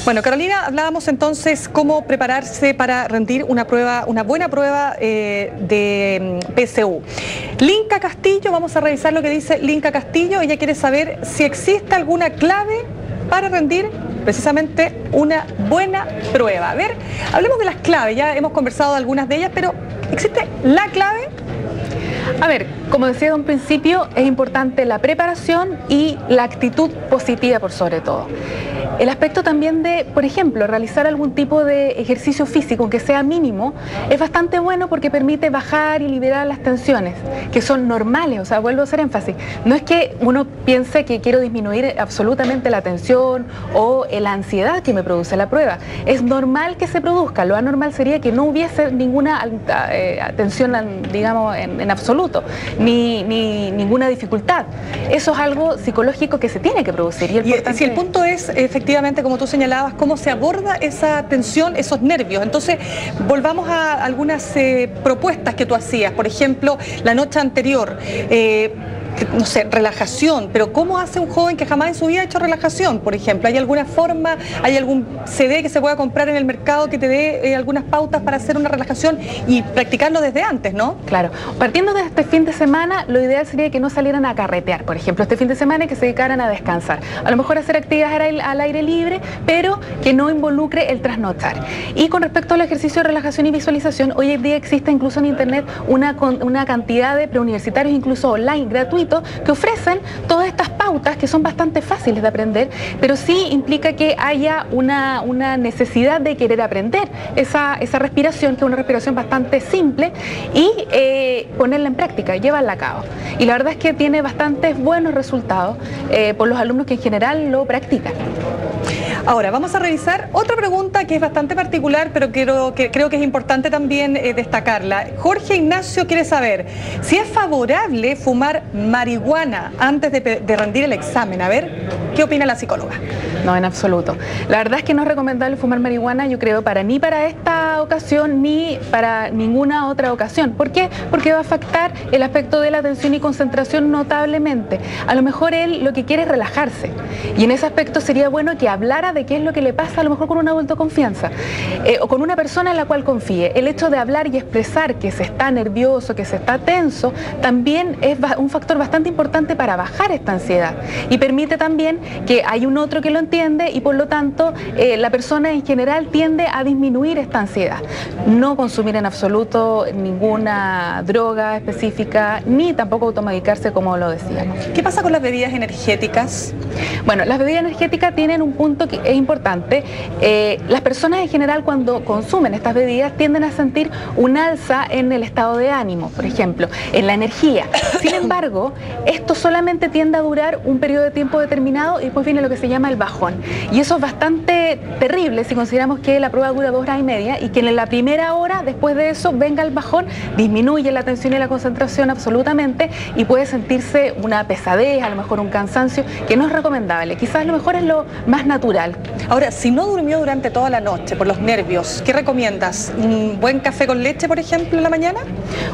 Bueno, Carolina, hablábamos entonces cómo prepararse para rendir una buena prueba de PSU. Linka Castillo, vamos a revisar lo que dice Linka Castillo. Ella quiere saber si existe alguna clave para rendir precisamente una buena prueba. A ver, hablemos de las claves, ya hemos conversado de algunas de ellas, pero ¿existe la clave? A ver, como decía de un principio, es importante la preparación y la actitud positiva por sobre todo. El aspecto también de, por ejemplo, realizar algún tipo de ejercicio físico, aunque sea mínimo, es bastante bueno porque permite bajar y liberar las tensiones, que son normales, o sea, vuelvo a hacer énfasis. No es que uno piense que quiero disminuir absolutamente la tensión o la ansiedad que me produce la prueba. Es normal que se produzca, lo anormal sería que no hubiese ninguna tensión, digamos, en absoluto, ni ninguna dificultad. Eso es algo psicológico que se tiene que producir. Y si el punto es, efectivamente, como tú señalabas, cómo se aborda esa tensión, esos nervios. Entonces, volvamos a algunas propuestas que tú hacías. Por ejemplo, la noche anterior, no sé, relajación, pero ¿cómo hace un joven que jamás en su vida ha hecho relajación, por ejemplo? ¿Hay alguna forma, hay algún CD que se pueda comprar en el mercado que te dé algunas pautas para hacer una relajación y practicarlo desde antes, ¿no? Claro, partiendo de este fin de semana, lo ideal sería que no salieran a carretear, por ejemplo, este fin de semana, y que se dedicaran a descansar. A lo mejor hacer actividades al aire libre, pero que no involucre el trasnochar. Y con respecto al ejercicio de relajación y visualización, hoy en día existe incluso en internet una cantidad de preuniversitarios, incluso online, gratuitos, que ofrecen todas estas pautas que son bastante fáciles de aprender, pero sí implica que haya una necesidad de querer aprender esa respiración, que es una respiración bastante simple, y ponerla en práctica, llevarla a cabo. Y la verdad es que tiene bastantes buenos resultados por los alumnos que en general lo practican. Ahora, vamos a revisar otra pregunta que es bastante particular, pero creo que es importante también destacarla. Jorge Ignacio quiere saber si es favorable fumar marihuana antes de rendir el examen. A ver, ¿qué opina la psicóloga? No, en absoluto. La verdad es que no es recomendable fumar marihuana, yo creo, ni para esta ocasión ni para ninguna otra ocasión. ¿Por qué? Porque va a afectar el aspecto de la atención y concentración notablemente. A lo mejor él lo que quiere es relajarse, y en ese aspecto sería bueno que hablara de qué es lo que le pasa, a lo mejor con un adulto de confianza o con una persona en la cual confíe. El hecho de hablar y expresar que se está nervioso, que se está tenso, también es un factor bastante importante para bajar esta ansiedad, y permite también que hay un otro que lo entiende, y por lo tanto la persona en general tiende a disminuir esta ansiedad. No consumir en absoluto ninguna droga específica, ni tampoco automedicarse, como lo decíamos. ¿Qué pasa con las bebidas energéticas? Bueno, las bebidas energéticas tienen un punto que es importante. Las personas en general, cuando consumen estas bebidas, tienden a sentir un alza en el estado de ánimo, por ejemplo, en la energía. Sin embargo, esto solamente tiende a durar un periodo de tiempo determinado, y después viene lo que se llama el bajón. Y eso es bastante terrible si consideramos que la prueba dura 2 horas y media, y que en la primera hora, después de eso, venga el bajón, disminuye la atención y la concentración absolutamente, y puede sentirse una pesadez, a lo mejor un cansancio, que no es recomendable. Quizás lo mejor es lo más natural. Ahora, si no durmió durante toda la noche por los nervios, ¿qué recomiendas? ¿Un buen café con leche, por ejemplo, en la mañana?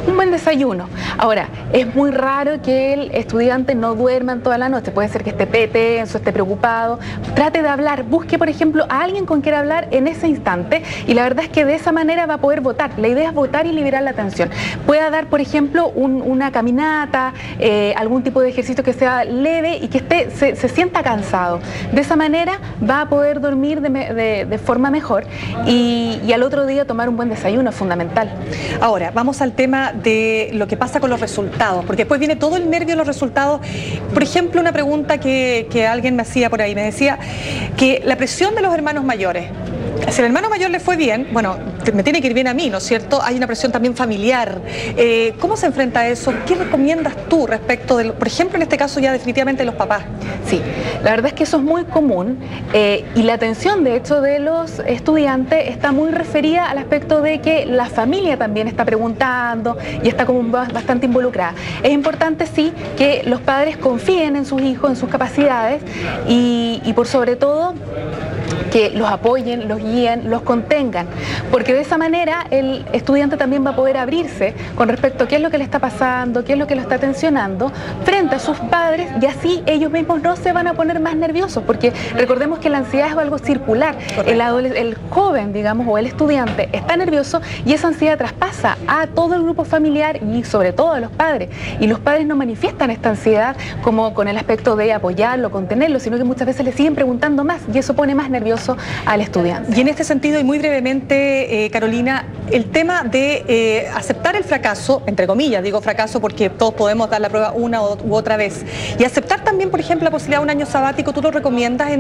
Un buen desayuno. Ahora, es muy raro que el estudiante no duerma en toda la noche. Puede ser que esté tenso, esté preocupado. Trate de hablar, busque, por ejemplo, a alguien con quien hablar en ese instante, y la verdad es que de esa manera va a poder votar. La idea es votar y liberar la tensión. Pueda dar, por ejemplo, una caminata, algún tipo de ejercicio que sea leve y que se sienta cansado. De esa manera va a poder dormir de forma mejor, y al otro día tomar un buen desayuno es fundamental. Ahora, vamos al tema de lo que pasa con los resultados, porque después viene todo el nervio de los resultados. Por ejemplo, una pregunta que alguien me hacía por ahí, me decía que la presión de los hermanos mayores, si al hermano mayor le fue bien, bueno, me tiene que ir bien a mí, ¿no es cierto? Hay una presión también familiar. ¿Cómo se enfrenta a eso? ¿Qué recomiendas tú respecto de, por ejemplo, en este caso ya definitivamente de los papás? Sí, la verdad es que eso es muy común, y la atención, de hecho, de los estudiantes está muy referida al aspecto de que la familia también está preguntando y está como bastante involucrada. Es importante, sí, que los padres confíen en sus hijos, en sus capacidades, y por sobre todo que los apoyen, los guíen, los contengan, porque de esa manera el estudiante también va a poder abrirse con respecto a qué es lo que le está pasando, qué es lo que lo está tensionando frente a sus padres, y así ellos mismos no se van a poner más nerviosos, porque recordemos que la ansiedad es algo circular. El joven, digamos, o el estudiante está nervioso y esa ansiedad traspasa a todo el grupo familiar y sobre todo a los padres, y los padres no manifiestan esta ansiedad como con el aspecto de apoyarlo, contenerlo, sino que muchas veces le siguen preguntando más y eso pone más nervioso al estudiante. Y en este sentido, y muy brevemente, Carolina, el tema de aceptar el fracaso, entre comillas, digo fracaso porque todos podemos dar la prueba una u otra vez, y aceptar también, por ejemplo, la posibilidad de un año sabático, ¿tú lo recomiendas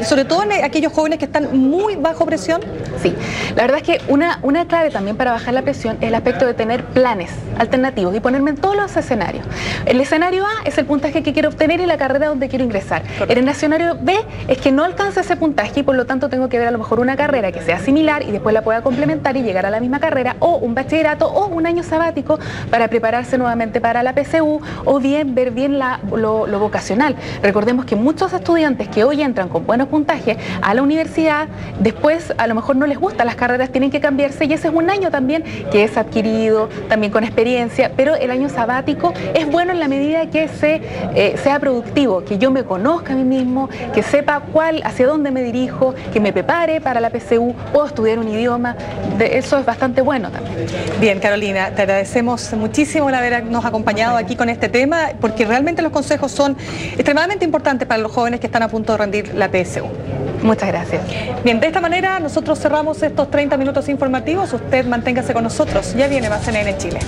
sobre todo en aquellos jóvenes que están muy bajo presión? Sí, la verdad es que una clave también para bajar la presión es el aspecto de tener planes alternativos y ponerme en todos los escenarios. El escenario A es el puntaje que quiero obtener y la carrera donde quiero ingresar. En el escenario B es que no alcanza ese puntaje y por lo tanto tengo que ver a lo mejor una carrera que sea similar y después la pueda complementar y llegar a la misma carrera, o un bachillerato o un año sabático para prepararse nuevamente para la PSU, o bien ver bien lo vocacional. Recordemos que muchos estudiantes que hoy entran con buenos puntajes a la universidad, después a lo mejor no les gustan las carreras, tienen que cambiarse, y ese es un año también que es adquirido, también con experiencia, pero el año sabático es bueno en la medida que sea productivo, que yo me conozca a mí mismo, que sepa hacia dónde me dirijo, que me prepare para la PSU, puedo estudiar un idioma, eso es bastante bueno también. Bien, Carolina, te agradecemos muchísimo el habernos acompañado aquí con este tema, porque realmente los consejos son extremadamente importantes para los jóvenes que están a punto de rendir la PSU. Muchas gracias. Bien, de esta manera nosotros cerramos estos 30 minutos informativos. Usted manténgase con nosotros. Ya viene más CNN Chile.